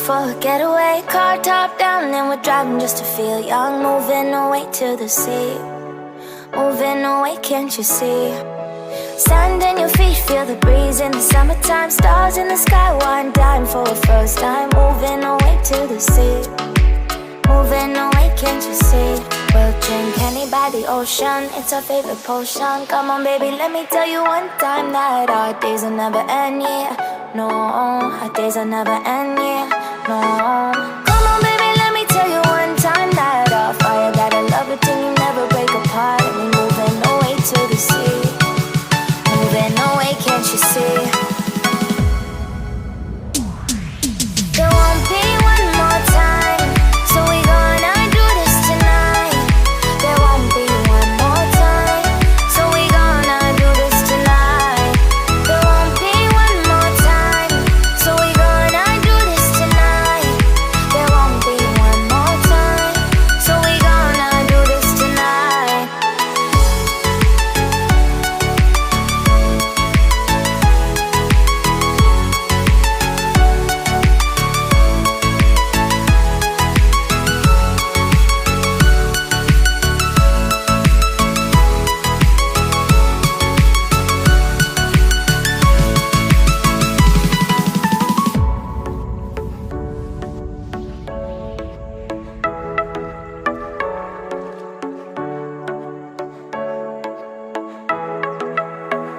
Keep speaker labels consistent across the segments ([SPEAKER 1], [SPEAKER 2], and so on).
[SPEAKER 1] for a getaway, car top down and we're driving just to feel young. Moving away to the sea, moving away, can't you see? Stand on your feet, feel the breeze in the summertime. Stars in the sky, one dime for a first time. Moving away to the sea, moving away, can't you see? We'll drink honey by the ocean, it's our favorite potion. Come on baby, let me tell you one time that our days will never end, yeah. No, our days will never end, yeah. No. Come on baby, let me tell you one time that our fire got a love it till you never break apart. And we moving away to the sea, moving away, can't you see? There won't be one more time, so we gonna do this tonight. There won't be one more time, so we gonna do this tonight. There won't be one more time, so we gonna do this tonight. There won't be one more time, so we gonna do this tonight.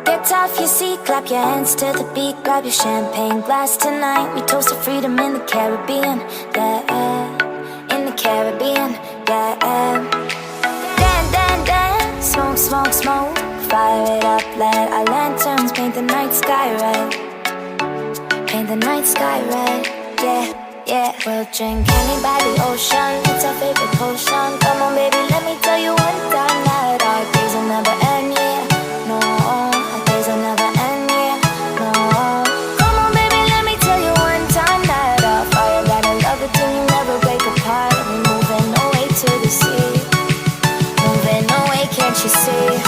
[SPEAKER 1] Get off your seat, clap your hands to the beat. Grab your champagne glass tonight. We toast to freedom in the Caribbean, yeah. In the Caribbean, yeah. Dance, dance, dance, smoke, smoke, smoke. Fire it up, let our lanterns paint the night sky red. Paint the night sky red, yeah, yeah. We'll drink honey by the ocean, it's our favorite potion. Come on baby, let me tell you one time that our days will never end, yeah. No, our days will never end, yeah. No. Come on baby, let me tell you one time that our fire got a love it till you never break apart. And we moving away to the sea, moving away, can't you see?